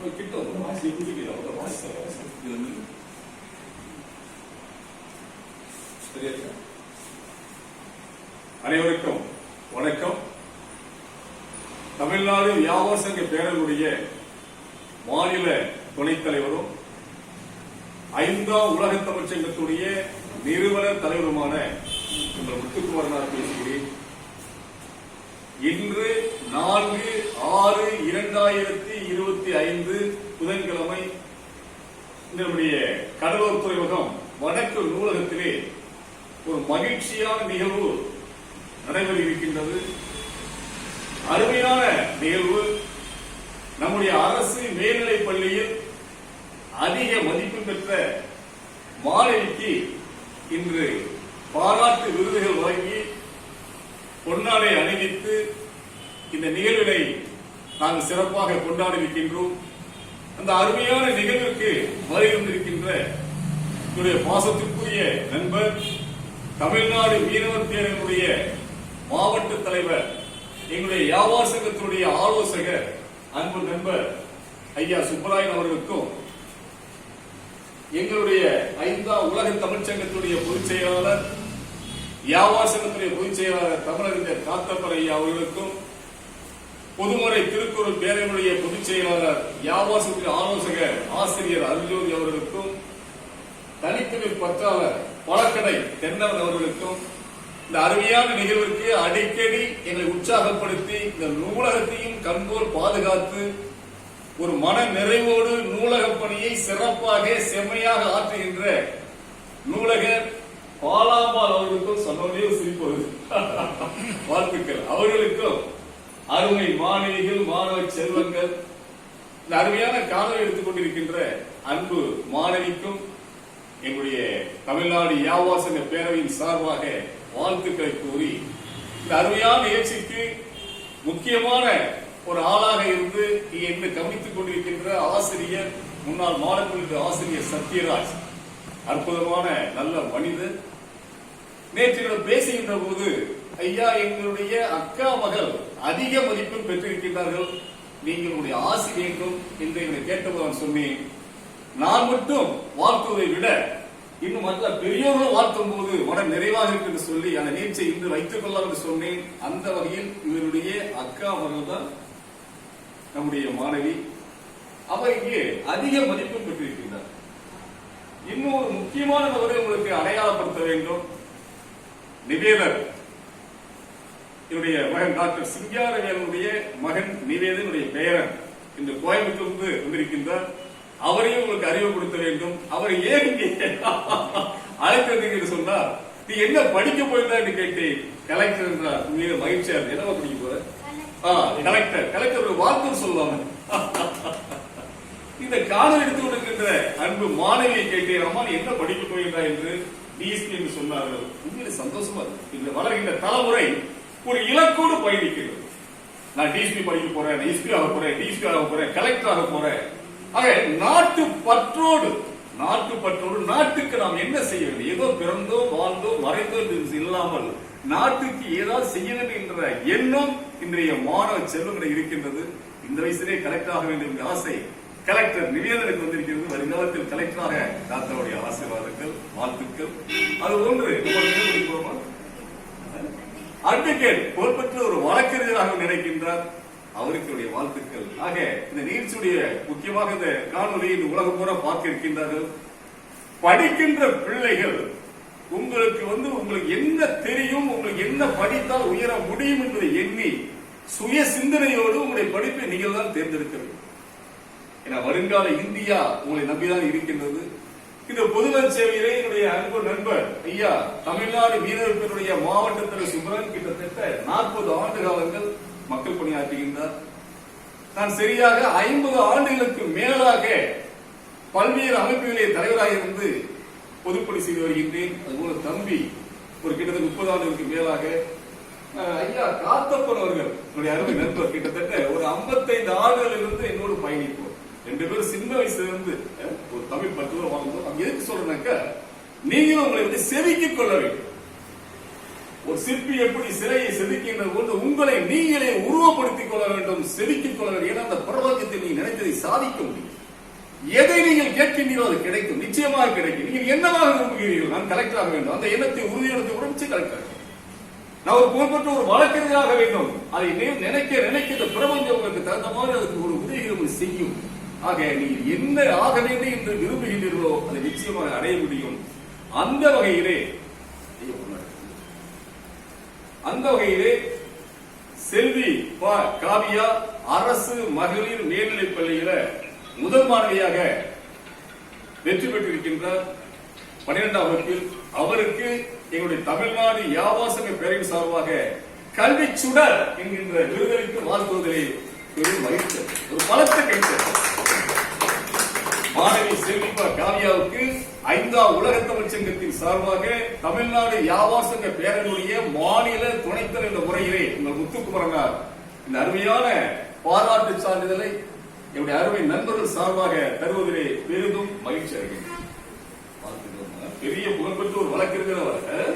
கிட்ட அனைவருக்கும் வணக்கம். தமிழ்நாடு வியாபார சங்க பேரவையுடைய மாநில துணைத் தலைவரும் 5ஆம் உலக தமிழ்ச் சங்கத்துடைய நிறுவனர் தலைவருமான முத்துக்குமாரனார் பேசுகிறேன். இன்று 4/6/2025 புதன்கிழமை நம்முடைய கடலூர் துறைமுகம் வடக்கு நூலகத்திலே ஒரு மகிழ்ச்சியான நிகழ்வு நடைபெற இருக்கின்றது. அருமையான நிகழ்வு. நம்முடைய அரசு மேல்நிலைப் பள்ளியில் அதிக மதிப்பு பெற்ற மாணவிக்கு இன்று பாராட்டு விருதுகள் வழங்கி பொன்னாடை அணிவித்து இந்த நிகழ்வினை நாங்கள் சிறப்பாக கொண்டாடி இருக்கின்றோம். அந்த அருமையான நிகழ்விற்கு வருகின்றிருக்கின்ற என்னுடைய பாசத்திற்குரிய நண்பர், தமிழ்நாடு மீனவர் பேரவையினுடைய மாவட்ட தலைவர், எங்களுடைய வியாபார சங்கத்தினுடைய ஆலோசகர், அன்பு நண்பர் ஐயா சுப்பராயன் அவர்களுக்கும், எங்களுடைய 5ஆம் உலக தமிழ்ச் சங்கத்துடைய பொதுச் செயலாளர், வியாபார சங்கத்துடைய பொதுச் செயலாளர் தமிழறிஞர் காத்தப்பர் ஐயா அவர்களுக்கும், பொதுமறை திருக்குறள் பேரவையினுடைய பொதுச் செயலாளர், வியாபார சங்கத்துடைய ஆலோசகர் ஆசிரியர் அருள்ஜோதி அவர்களுக்கும், தனித்தமிழ் பற்றாளர் பழக்கடை தென்னவன் அவர்களுக்கும், இந்த அருமையான நிகழ்விற்கு அடிக்கடி எங்களை உற்சாகப்படுத்தி இந்த நூலகத்தையும் கண்போல் பாதுகாத்து ஒரு மன நிறைவோடு நூலக பணியை சிறப்பாக செம்மையாக ஆற்றுகின்ற நூலகர் பாலாம்பாள் அவர்களுக்கும் சொன்னே சிரிப்பது வாழ்த்துக்கள். அவர்களுக்கும் அருமை மாணவிகள், மாணவ செல்வங்கள், இந்த அருமையான காணொலி எடுத்துக் கொண்டிருக்கின்ற அன்பு மாணவிக்கும் எங்களுடைய தமிழ்நாடு வியாபார சங்க பேரவையின் சார்பாக வாழ்த்துக்களை கூறி, இந்த அருமையான நிகழ்ச்சிக்கு முக்கியமான ஒரு ஆளாக இருந்து என்று கவனித்துக் கொண்டிருக்கின்ற ஆசிரியர், முன்னாள் மாணவர்களுக்கு ஆசிரியர் சத்யராஜ், அற்புதமான நல்ல மனிதர். நேற்று பேசுகின்ற போது, ஐயா எங்களுடைய அக்கா மகள் அதிக மதிப்பு பெற்றிருக்கின்றார்கள், நீங்கள் உங்களுடைய ஆசி வேண்டும் என்று என்னை கேட்டபோது நான் சொன்னேன், நான் மட்டும் வாழ்த்துவதை விட இன்னும் மற்ற பெரியோர்கள் வாழ்த்தும் போது மன நிறைவாக இருக்கு என்று சொல்லி அந்த நிகழ்ச்சியை இன்று வைத்துக் கொள்ளலாம் என்று சொன்னேன். அந்த வகையில் இவருடைய அக்கா மகள் தான் நம்முடைய மாணவி. அவர் இங்கே அதிக மதிப்பு பெற்றிருக்கின்றார். இன்னும் ஒரு முக்கியமான நபரை உங்களுக்கு அடையாளப்படுத்த வேண்டும். நிவேதன், என்னுடைய மகன் டாக்டர் சிங்காரவேலனுடைய மகன் நிவேதனுடைய பெயரன் இன்று கோயம்புத்தூர்ந்து வந்திருக்கின்றார். அவரையும் உங்களுக்கு அறிவுப்படுத்த வேண்டும். அவரை ஏன் இங்கே அழைத்தது சொன்னார், நீ என்ன படிக்க போயிருந்தா என்று கேட்டேன். கலெக்டர் என்றார். உண்மையில மகிழ்ச்சியா இருக்கு. என்ன படிக்க போற? கலெக்டர் ஒரு வார்த்தை சொல்லுவாங்க. இந்த காணொலி எடுத்து கொடுக்கின்ற அன்பு மாணவியை கேட்டேன், அம்மா நீ என்ன படிக்க போயிருந்தா என்று டிஎஸ்பி என்று சொன்னார்கள். உண்மையில சந்தோஷமா இருக்கு. இந்த வளர்கின்ற தலைமுறை ஒரு இலக்கோடு பயணிக்கிறது. நான் டிஎஸ்பி படிக்க போறேன், எஸ்பி ஆக போறேன், டிஎஸ்பி ஆக போறேன், கலெக்டர் ஆக போறேன். ஆக நாட்டு பற்றோடு நாட்டுக்கு நாம் என்ன செய்ய வேண்டும்? ஏதோ பிறந்தோம் வாழ்ந்தோம் மறைந்தோம் இல்லாமல் நாட்டுக்கு ஏதாவது செய்ய வேண்டும் என்ற எண்ணம் இன்றைய மாணவ செல்வங்களை இருக்கின்றது. இந்த வயசிலே கலெக்டர் ஆக வேண்டும் என்ற ஆசை கலெக்டர் நிவேதனுக்கு வந்திருக்கிறது. வருங்காலத்தில் கலெக்டராக தாத்தாவுடைய ஆசீர்வாதங்கள், வாழ்த்துக்கள். அது ஒன்று. அட்வொகேட் பொறுப்பற்ற ஒரு வழக்கறிஞராக நினைக்கின்றார். அவருக்கு வாழ்த்துக்கள். ஆக இந்த நிகழ்ச்சியுடைய முக்கியமாக இந்த காணொலியை இந்த உலகம் பூரா பார்க்க இருக்கின்றார்கள். படிக்கின்ற பிள்ளைகள் உங்களுக்கு என்ன தெரியும், உங்களுக்கு என்ன படித்தால் உயர முடியும் என்பதை எண்ணி சுய சிந்தனையோடு உங்களுடைய படிப்பை நீங்கள் தான் தேர்ந்தெடுக்கிறது. ஏன்னா வருங்கால இந்தியா உங்களை நம்பிதான் இருக்கின்றது. இந்த பொதுநல சேவையிலே என்னுடைய அன்பு நண்பர் ஐயா தமிழ்நாடு மீனவர் பேரவையுடைய மாவட்ட தலைவர் சுப்ரன் கிட்டத்தட்ட 40 ஆண்டு காலங்கள் மக்கள் பணியாற்றுகின்றார். நான் சரியாக 50 ஆண்டுகளுக்கு மேலாக பல்வேறு அமைப்புகளே தலைவராக இருந்து பொதுப்பணி செய்து வருகின்றேன். அதுபோல தம்பி ஒரு கிட்டத்தட்ட 30 ஆண்டுகளுக்கு மேலாக ஐயா காத்தப்பன் அவர்கள் என்னுடைய அருமை நண்பர் கிட்டத்தட்ட ஒரு 55 ஆண்டுகளில் இருந்து என்னோடு பயணிப்போம். 2 பேரும் சின்ன வயசுல இருந்து ஒரு தமிழ் 10 ரூபாய் வாங்கும்போது எதுக்கு சொல்றேன்னாக்க, நீங்களும் உங்களை செதுக்கிக் கொள்ள வேண்டும். ஒரு சிற்பி எப்படி சிலையை செதுக்கின்றது போன்று உங்களை நீங்களே உருவப்படுத்திக் கொள்ள வேண்டும், செதுக்கிக் கொள்ள வேண்டும். ஏன்னா அந்த பிரபஞ்சத்தில் நீங்க நினைத்ததை சாதிக்க முடியும். எதை நீங்கள் கேட்கின்றீர்களோ அது கிடைக்கும், நிச்சயமாக கிடைக்கும். நீங்கள் என்னவாக விரும்புகிறீர்கள்? நான் கலெக்டர் ஆக வேண்டும், அந்த எண்ணத்தை உறுதியெடுத்து கூட நிச்சயம் கலெக்டர். நான் ஒரு புகழ்பெற்ற ஒரு வழக்கறிஞராக வேண்டும், அதை நினைக்க நினைக்க இந்த பிரபஞ்சம் உங்களுக்கு தகுந்த மாதிரி அதுக்கு ஒரு உதவிகள் செய்யும். ஆக நீங்கள் என்ன ஆக வேண்டும் என்று விரும்புகின்றீர்களோ அதை நிச்சயமாக அடைய முடியும். அந்த வகையிலே செல்வி காவியா அரசு மகளிர் மேல்நிலைப் பள்ளியில முதல் மாணவியாக வெற்றி பெற்றிருக்கின்றார் 12ஆம் வகுப்பில். அவருக்கு எங்களுடைய தமிழ்நாடு யாவாசங்க பேரவை சார்பாக கல்வி சுடர் என்கின்ற விருதுக்கு வாழ்த்துவதிலே பெரும் மகிழ்ச்சி, ஒரு பலத்த கைத்தறல். மாணவி செல்வி காவியாவுக்கு 5ஆம் உலக தமிழ் சங்கத்தின் சார்பாக தமிழ்நாடு யாவாசங்க பேரவையுடைய மாநில துணைத் தலைவர் முறையிலே உங்கள் முத்துக்குமரனார் இந்த அருமையான பாராட்டு சான்றிதழை என்னுடைய அருமை நண்பர்கள் சார்பாக தருவதிலே பெரிதும் மகிழ்ச்சி அடைகிறேன். பெரிய புகழ்பெற்ற ஒரு வழக்கறிஞர் அவர்.